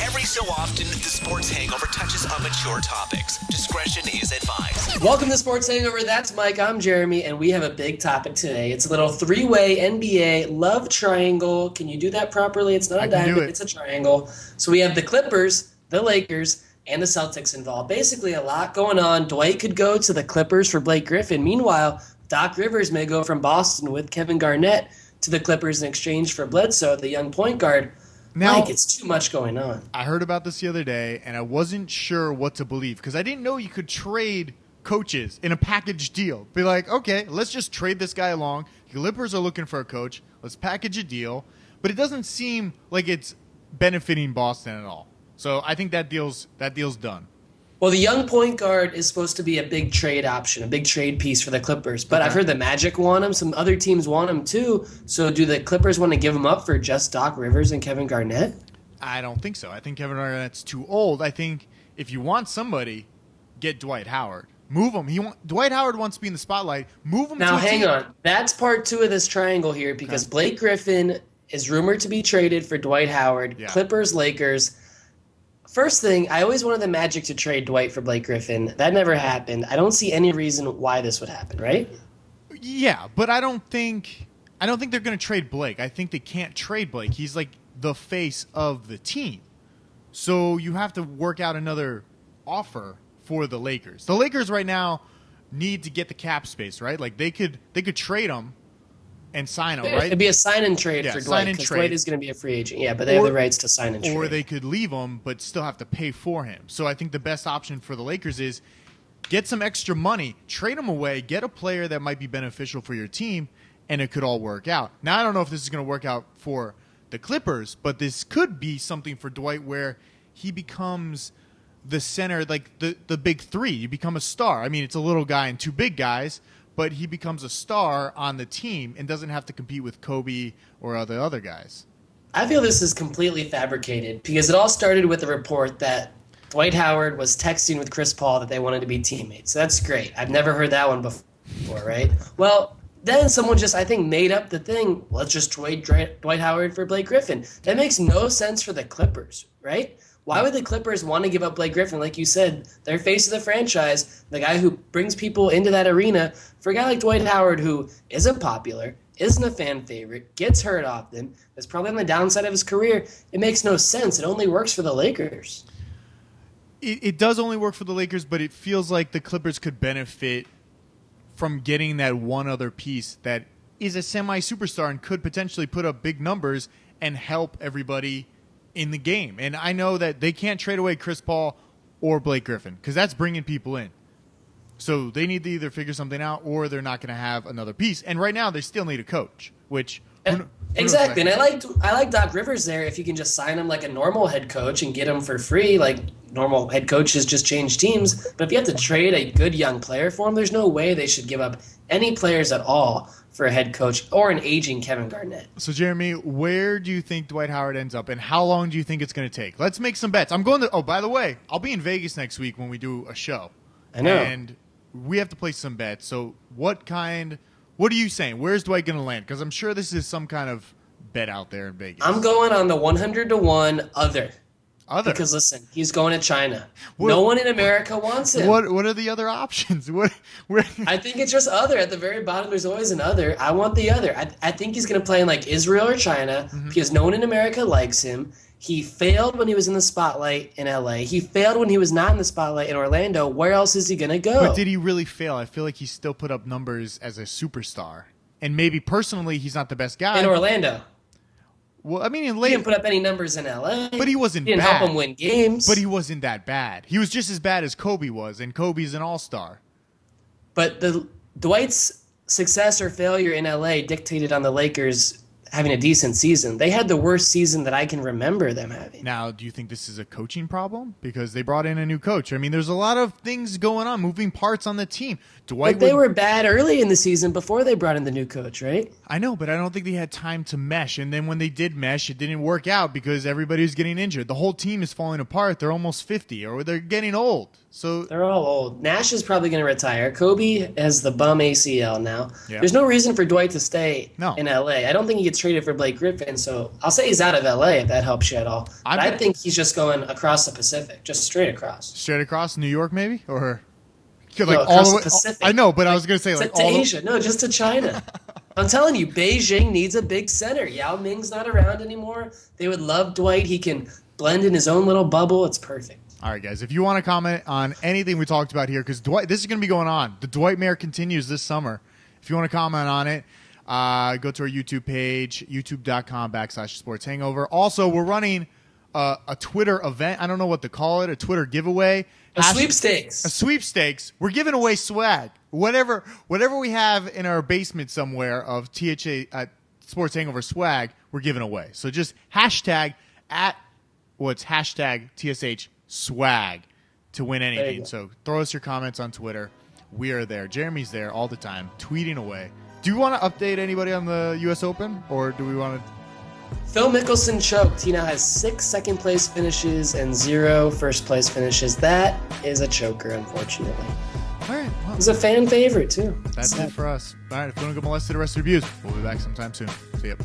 Every so often, the Sports Hangover touches on mature topics. Discretion is advised. Welcome to Sports Hangover. That's Mike. I'm Jeremy, and we have a big topic today. It's a little three-way NBA love triangle. Can you do that properly? It's not a diamond, it's a triangle. So we have the Clippers, the Lakers, and the Celtics involved. Basically, a lot going on. Dwight could go to the Clippers for Blake Griffin. Meanwhile, Doc Rivers may go from Boston with Kevin Garnett to the Clippers in exchange for Bledsoe, the young point guard. Now, Mike, it's too much going on. I heard about this the other day, and I wasn't sure what to believe because I didn't know you could trade coaches in a package deal. Be like, okay, let's just trade this guy along. The Clippers are looking for a coach. Let's package a deal. But it doesn't seem like it's benefiting Boston at all. So I think that deal's done. Well, the young point guard is supposed to be a big trade option, a big trade piece for the Clippers. But I've heard the Magic want him. Some other teams want him too. So do the Clippers want to give him up for just Doc Rivers and Kevin Garnett? I don't think so. I think Kevin Garnett's too old. I think if you want somebody, get Dwight Howard. Move him. Dwight Howard wants to be in the spotlight. Move him now, to a team. hang on. That's part two of this triangle here because Blake Griffin is rumored to be traded for Dwight Howard. Yeah. Clippers, Lakers. First thing, I always wanted the Magic to trade Dwight for Blake Griffin. That never happened. I don't see any reason why this would happen, right? Yeah, but I don't think they're going to trade Blake. I think they can't trade Blake. He's like the face of the team. So you have to work out another offer for the Lakers. The Lakers right now need to get the cap space, right? Like they could trade him and sign him, right? It'd be a sign and trade for Dwight because Dwight is going to be a free agent. Yeah, but they have the rights to sign and trade. Or they could leave him but still have to pay for him. So I think the best option for the Lakers is get some extra money, trade him away, get a player that might be beneficial for your team, and it could all work out. Now, I don't know if this is going to work out for the Clippers, but this could be something for Dwight where he becomes the center, like the big three. You become a star. I mean, it's a little guy and two big guys, but he becomes a star on the team and doesn't have to compete with Kobe or the other guys. I feel this is completely fabricated because it all started with a report that Dwight Howard was texting with Chris Paul that they wanted to be teammates. So that's great. I've never heard that one before, right? Well, then someone just, I think, made up the thing, let's just trade Dwight Howard for Blake Griffin. That makes no sense for the Clippers, right? Why would the Clippers want to give up Blake Griffin? Like you said, they're face of the franchise, the guy who brings people into that arena, for a guy like Dwight Howard who isn't popular, isn't a fan favorite, gets hurt often, is probably on the downside of his career. It makes no sense. It only works for the Lakers. It does only work for the Lakers, but it feels like the Clippers could benefit from getting that one other piece that is a semi-superstar and could potentially put up big numbers and help everybody in the game. And I know that they can't trade away Chris Paul or Blake Griffin because that's bringing people in. So they need to either figure something out or they're not going to have another piece. And right now they still need a coach, which exactly. And I like Doc Rivers there if you can just sign him like a normal head coach and get him for free. Like normal head coaches just change teams. But if you have to trade a good young player for him, there's no way they should give up any players at all for a head coach or an aging Kevin Garnett. So, Jeremy, where do you think Dwight Howard ends up, and how long do you think it's going to take? Let's make some bets. I'm going to – oh, by the way, I'll be in Vegas next week when we do a show. I know. And we have to place some bets. So what are you saying? Where's Dwight going to land? Because I'm sure this is some kind of bet out there in Vegas. I'm going on the 100-1 other. Because listen, he's going to China. No one in America wants him. What are the other options? I think it's just other. At the very bottom, there's always an other. I want the other. I think he's going to play in like Israel or China because no one in America likes him. He failed when he was in the spotlight in LA. He failed when he was not in the spotlight in Orlando. Where else is he going to go? But did he really fail? I feel like he still put up numbers as a superstar. And maybe personally he's not the best guy. In Orlando. Well, I mean, he didn't put up any numbers in LA. But he wasn't bad. He didn't help him win games. But he wasn't that bad. He was just as bad as Kobe was, and Kobe's an all-star. But Dwight's success or failure in LA dictated on the Lakers having a decent season. They had the worst season that I can remember them having. Now, do you think this is a coaching problem? Because they brought in a new coach. I mean, there's a lot of things going on, moving parts on the team. They were bad early in the season before they brought in the new coach, right? I know, but I don't think they had time to mesh. And then when they did mesh, it didn't work out because everybody was getting injured. The whole team is falling apart. They're almost 50 or they're getting old. So they're all old. Nash is probably going to retire. Kobe has the bum ACL now. Yeah. There's no reason for Dwight to stay in LA. I don't think he gets traded for Blake Griffin, so I'll say he's out of LA if that helps you at all. But I think he's just going across the Pacific, just straight across. Straight across New York, maybe, or like no, all the way. Pacific. I know, but I was gonna say like to Asia. No, just to China. I'm telling you, Beijing needs a big center. Yao Ming's not around anymore. They would love Dwight. He can blend in his own little bubble. It's perfect. All right, guys. If you want to comment on anything we talked about here, because Dwight, this is going to be going on. The Dwight Mayer continues this summer. If you want to comment on it, go to our YouTube page, youtube.com/Sports Hangover. Also, we're running a Twitter event. I don't know what to call it. A Twitter giveaway. A sweepstakes. A sweepstakes. We're giving away swag. Whatever we have in our basement somewhere of THA Sports Hangover swag, we're giving away. So just hashtag TSH swag to win anything. So throw us your comments on Twitter. We are there. Jeremy's there all the time, tweeting away. Do you want to update anybody on the U.S. Open, or do we want to? Phil Mickelson choked. He now has 6 second-place finishes and 0 first-place finishes. That is a choker, unfortunately. All right. Well, he's a fan favorite, too. That's it for us. All right. If you want to go molested the rest of the reviews, we'll be back sometime soon. See ya.